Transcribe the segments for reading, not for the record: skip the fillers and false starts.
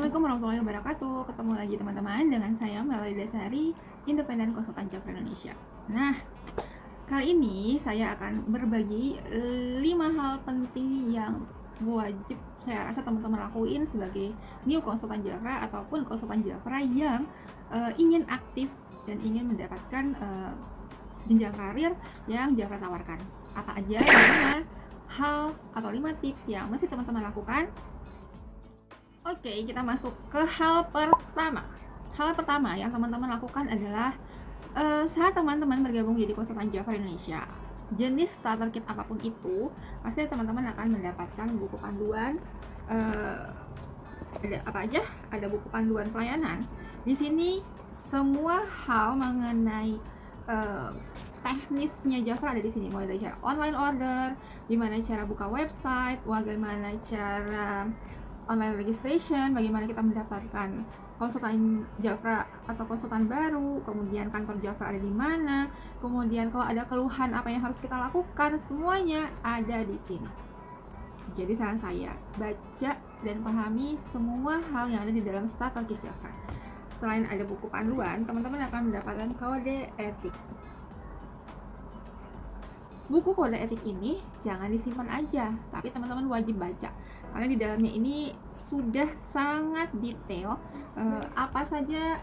Assalamualaikum warahmatullahi wabarakatuh. Ketemu lagi teman-teman dengan saya Melody Desari, Independen Konsultan Jafra Indonesia. Nah, kali ini saya akan berbagi 5 hal penting yang wajib saya rasa teman-teman lakuin sebagai new konsultan Jafra ataupun konsultan Jafra yang ingin aktif dan ingin mendapatkan jenjang karir yang Jafra tawarkan. Apa aja 5 hal atau 5 tips yang mesti teman-teman lakukan? Oke, kita masuk ke hal pertama. Hal pertama yang teman-teman lakukan adalah saat teman-teman bergabung jadi konsultan Jafra Indonesia, jenis starter kit apapun itu, pasti teman-teman akan mendapatkan buku panduan. Ada apa aja? Ada buku panduan pelayanan. Di sini semua hal mengenai teknisnya Jafra ada di sini, mulai dari cara online order, gimana cara buka website, bagaimana cara online registration, bagaimana kita mendaftarkan konsultan Jafra atau konsultan baru, kemudian kantor Jafra ada di mana, kemudian kalau ada keluhan apa yang harus kita lakukan, semuanya ada di sini. Jadi saran saya, baca dan pahami semua hal yang ada di dalam starter kit Jafra. Selain ada buku panduan, teman-teman akan mendapatkan kode etik. Buku kode etik ini jangan disimpan aja, tapi teman-teman wajib baca karena di dalamnya ini sudah sangat detail apa saja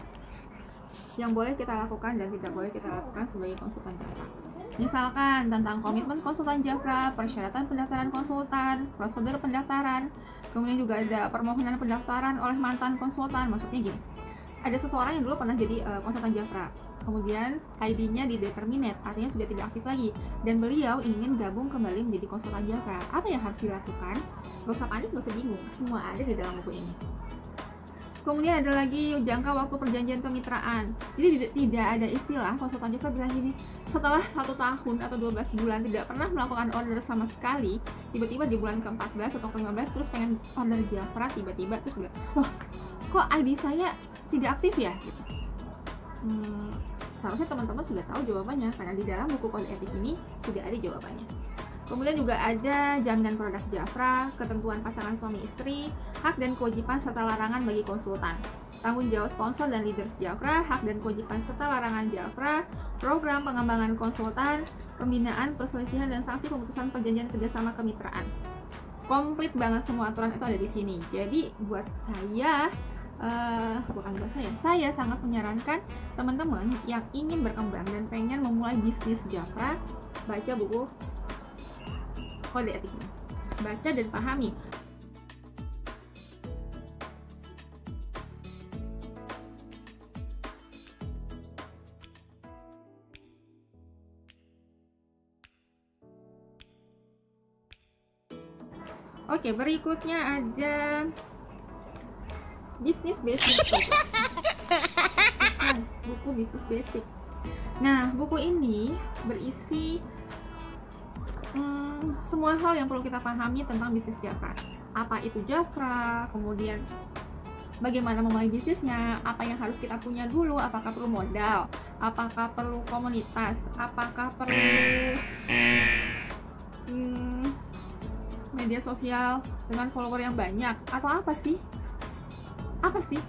yang boleh kita lakukan dan tidak boleh kita lakukan sebagai konsultan Jafra. Misalkan tentang komitmen konsultan Jafra, persyaratan pendaftaran konsultan, prosedur pendaftaran, kemudian juga ada permohonan pendaftaran oleh mantan konsultan. Maksudnya gini, ada seseorang yang dulu pernah jadi konsultan Jafra, kemudian ID-nya dideterminate, artinya sudah tidak aktif lagi, dan beliau ingin gabung kembali menjadi konsultan Jafra. Apa yang harus dilakukan? Gak usah panik, gak usah bingung, semua ada di dalam buku ini. Kemudian ada lagi jangka waktu perjanjian kemitraan. Jadi tidak ada istilah konsultan Jafra bilang gini, setelah 1 tahun atau 12 bulan tidak pernah melakukan order sama sekali, tiba-tiba di bulan ke-14 atau ke-15 terus pengen order Jafra, tiba-tiba terus bilang, loh kok ID saya tidak aktif ya? Gitu. Seharusnya teman-teman sudah tahu jawabannya karena di dalam buku kode etik ini sudah ada jawabannya. Kemudian juga ada jaminan produk Jafra, ketentuan pasangan suami istri, hak dan kewajiban serta larangan bagi konsultan, tanggung jawab sponsor dan leaders Jafra, hak dan kewajiban serta larangan Jafra, program pengembangan konsultan, pembinaan, perselisihan dan sanksi pemutusan perjanjian kerjasama kemitraan. Komplit banget semua aturan itu ada di sini. Jadi buat saya saya sangat menyarankan teman-teman yang ingin berkembang dan pengen memulai bisnis Jafra, baca buku kode etik ini, baca dan pahami. Oke, berikutnya ada bisnis basic. Buku bisnis basic. Nah, buku ini berisi semua hal yang perlu kita pahami tentang bisnis Jafra. Apa itu Jafra, kemudian bagaimana memulai bisnisnya, apa yang harus kita punya dulu, apakah perlu modal, apakah perlu komunitas, apakah perlu media sosial dengan follower yang banyak, atau apa sih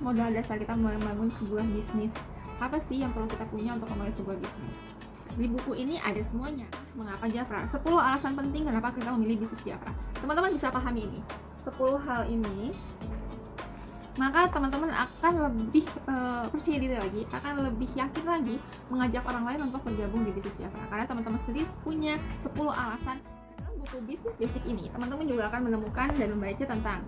modal dasar kita membangun sebuah bisnis, apa sih yang perlu kita punya untuk memulai sebuah bisnis. Di buku ini ada semuanya. Mengapa Jafra? 10 alasan penting kenapa kita memilih bisnis Jafra. Teman-teman bisa pahami ini 10 hal ini, maka teman-teman akan lebih percaya diri lagi, akan lebih yakin lagi mengajak orang lain untuk bergabung di bisnis Jafra, karena teman-teman sendiri punya 10 alasan. Dalam buku bisnis basic ini, teman-teman juga akan menemukan dan membaca tentang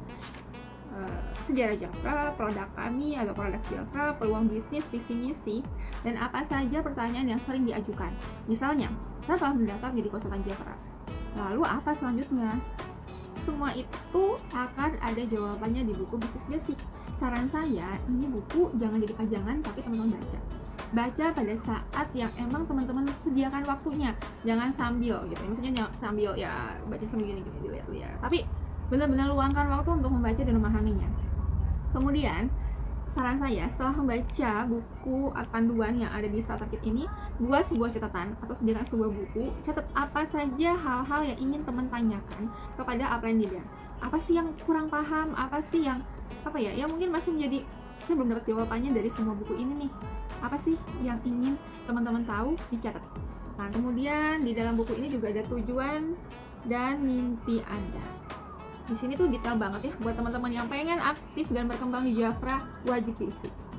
sejarah Jafra, produk kami atau produk Jafra, peluang bisnis, visi misi, dan apa saja pertanyaan yang sering diajukan. Misalnya, saya telah mendaftar menjadi konsultan Jafra, lalu apa selanjutnya? Semua itu akan ada jawabannya di buku bisnis basic. Saran saya, ini buku jangan jadi pajangan, tapi teman-teman baca pada saat yang emang teman-teman sediakan waktunya, jangan sambil gitu, maksudnya sambil ya baca sambil gini dilihat-lihat, tapi benar-benar luangkan waktu untuk membaca dan memahaminya. Kemudian saran saya, setelah membaca buku panduan yang ada di starter kit ini, buat sebuah catatan atau sediakan sebuah buku, catat apa saja hal-hal yang ingin teman tanyakan kepada upline leader. Apa sih yang kurang paham, apa sih yang apa ya, yang mungkin masih menjadi, saya belum dapat jawabannya dari semua buku ini nih. Apa sih yang ingin teman-teman tahu? Dicatat. Nah, kemudian di dalam buku ini juga ada tujuan dan mimpi Anda. Di sini tuh detail banget ya, buat teman-teman yang pengen aktif dan berkembang di Jafra, wajib diisi.